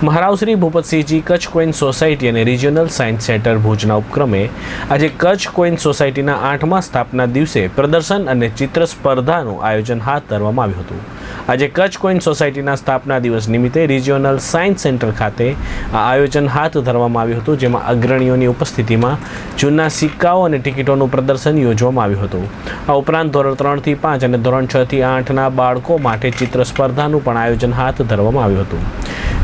મહારાવશ્રી Bhupatsinhji Kutch coin society અને regional science centre ભુજના ઉપક્રમે આજે કચ્છ કોઈન સોસાયટીના 8મા સ્થાપના દિવસે પ્રદર્શન અને ચિત્ર સ્પર્ધાનું આયોજન હાથ ધરવામાં આવ્યું હતું। આજે કચ્છ કોઈન સોસાયટીના સ્થાપના દિવસ નિમિત્તે રિજિયોનલ સાયન્સ સેન્ટર ખાતે આ આયોજન હાથ ધરવામાં આવ્યું હતું, જેમાં અગ્રણીઓની ઉપસ્થિતિમાં જૂના સિક્કાઓ અને ટિકિટોનું પ્રદર્શન યોજવામાં આવ્યું હતું। આ ઉપરાંત ધોરણ 3 થી 5 અને ધોરણ 6 થી 8ના બાળકો માટે ચિત્ર સ્પર્ધાનું પણ આયોજન હાથ ધરવામાં આવ્યું હતું।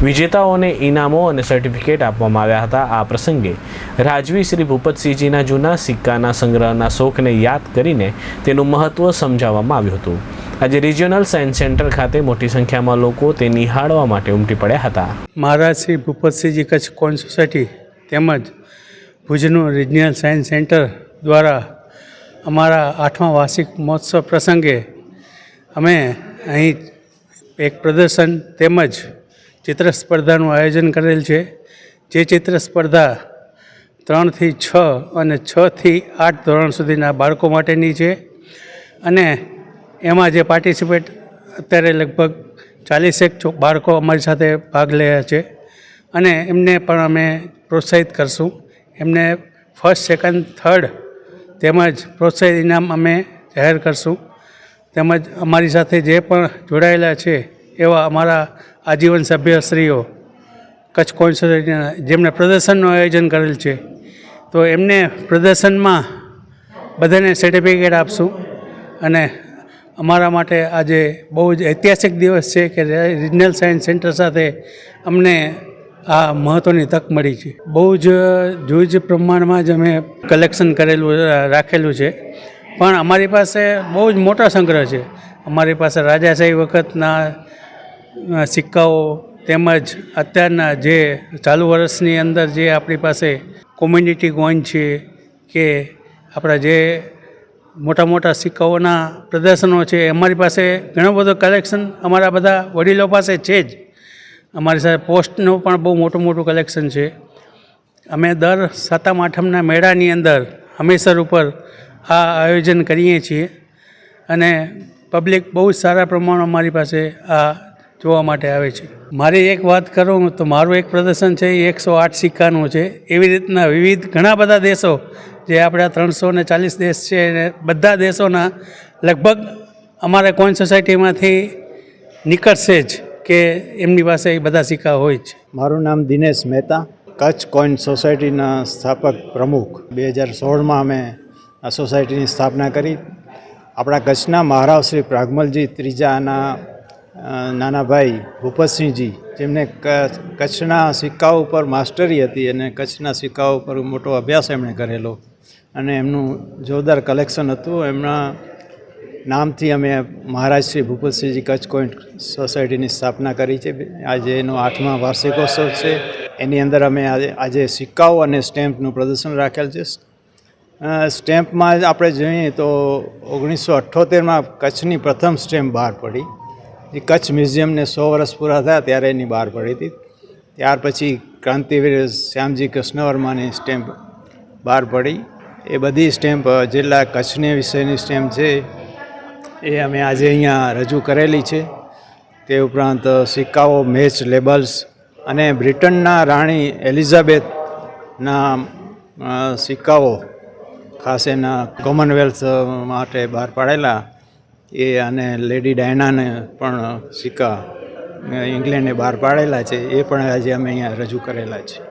વિજેતાઓને ઇનામો અને સર્ટિફિકેટ આપવામાં આવ્યા હતા। આ પ્રસંગે રાજવી શ્રી ભૂપતસિંહજીના જૂના સિક્કાના સંગ્રહના શોખને યાદ કરીને તેનું મહત્ત્વ સમજાવવામાં આવ્યું હતું। આજે રિજિયોનલ સાયન્સ સેન્ટર ખાતે મોટી સંખ્યામાં લોકો તે નિહાળવા માટે ઉમટી પડ્યા હતા। મહારાજ શ્રી ભૂપતસિંહજી કચ્છ કોઈન સોસાયટી તેમજ ભુજનું રિજિયોનલ સાયન્સ સેન્ટર દ્વારા અમારા 8મા વાર્ષિક મહોત્સવ પ્રસંગે અમે અહીં એક પ્રદર્શન તેમજ ચિત્ર સ્પર્ધાનું આયોજન કરેલ છે। જે ચિત્ર સ્પર્ધા 3 થી 6 અને 6 થી 8 ધોરણ સુધીના બાળકો માટેની છે અને એમાં જે પાર્ટિસિપેટ અત્યારે લગભગ 40 બાળકો અમારી સાથે ભાગ રહ્યા છે અને એમને પણ અમે પ્રોત્સાહિત કરશું। એમને ફર્સ્ટ, સેકન્ડ, થર્ડ તેમજ પ્રોત્સાહિત ઇનામ અમે જાહેર કરશું। તેમજ અમારી સાથે જે પણ જોડાયેલા છે એવા અમારા આજીવન સભ્યશ્રીઓ કચ્છ કોઈન સોસાયટીના જેમણે પ્રદર્શનનું આયોજન કરેલ છે તો એમને પ્રદર્શનમાં બધાને સર્ટિફિકેટ આપશું અને અમારા માટે આજે બહુ જ ઐતિહાસિક દિવસ છે કે રિજિયોનલ સાયન્સ સેન્ટર સાથે અમને આ મહત્ત્વની તક મળી છે। બહુ જ જૂજ પ્રમાણમાં જ અમે કલેક્શન રાખેલું છે, પણ અમારી પાસે બહુ જ મોટો સંગ્રહ છે। અમારી પાસે રાજાશાહી વખતના સિક્કાઓ તેમજ અત્યારના જે ચાલુ વર્ષની અંદર જે આપણી પાસે કોમ્યુનિટી કોઈન છે કે આપણા જે મોટા મોટા સિક્કાઓના પ્રદર્શનો છે, અમારી પાસે ઘણું બધું કલેક્શન અમારા બધા વડીલો પાસે છે જ। અમારી સાથે પોસ્ટનું પણ બહુ મોટું કલેક્શન છે। અમે દર 7મા 8મના મેળાની અંદર હમીરસર ઉપર આ આયોજન કરીએ છીએ અને પબ્લિક બહુ જ સારા પ્રમાણમાં અમારી પાસે આ જોવા માટે આવે છે। મારી એક વાત કરું તો મારું એક પ્રદર્શન છે એ 108 સિક્કાનું છે। એવી રીતના વિવિધ ઘણા બધા દેશો જે આપણા 340 દેશ છે અને બધા દેશોના લગભગ અમારે કોઈન સોસાયટીમાંથી નીકળશે જ કે એમની પાસે એ બધા સિક્કા હોય છે। મારું નામ દિનેશ મહેતા, કચ્છ કોઈન સોસાયટીના સ્થાપક પ્રમુખ। 2016માં અમે આ સોસાયટીની સ્થાપના કરી। આપણા કચ્છના મહારાવ શ્રી પ્રાગમલજી ત્રીજાના નાના ભાઈ ભૂપતસિંહજી, જેમને કચ્છના સિક્કાઓ ઉપર માસ્ટરી હતી અને કચ્છના સિક્કાઓ ઉપર મોટો અભ્યાસ એમણે કરેલો અને એમનું જોરદાર કલેક્શન હતું। એમના નામથી અમે મહારાજ શ્રી ભૂપતસિંહજી કચ્છ કોઈન સોસાયટીની સ્થાપના કરી છે। આજે એનો 8મા વાર્ષિકોત્સવ છે। એની અંદર અમે આજે સિક્કાઓ અને સ્ટેમ્પનું પ્રદર્શન રાખેલ છે। સ્ટેમ્પમાં આપણે જોઈએ તો 1978માં કચ્છની પ્રથમ સ્ટેમ્પ બહાર પડી। એ કચ્છ મ્યુઝિયમને 100 વર્ષ પૂરા થયા ત્યારે એની બહાર પડી હતી। ત્યાર પછી ક્રાંતિવીર શ્યામજી કૃષ્ણવર્માની સ્ટેમ્પ બહાર પડી। એ બધી સ્ટેમ્પ જેટલા કચ્છની વિષયની સ્ટેમ્પ છે એ અમે આજે અહીંયા રજૂ કરેલી છે। તે ઉપરાંત સિક્કાઓ, મેચ લેબલ્સ અને બ્રિટનના રાણી એલિઝાબેથના સિક્કાઓ ખાસ એના કોમનવેલ્થ માટે બહાર પાડેલા એ અને લેડી ડાયનાને પણ સિક્કા ઇંગ્લેન્ડે બહાર પાડેલા છે, એ પણ આજે અમે અહીંયા રજૂ કરેલા છે।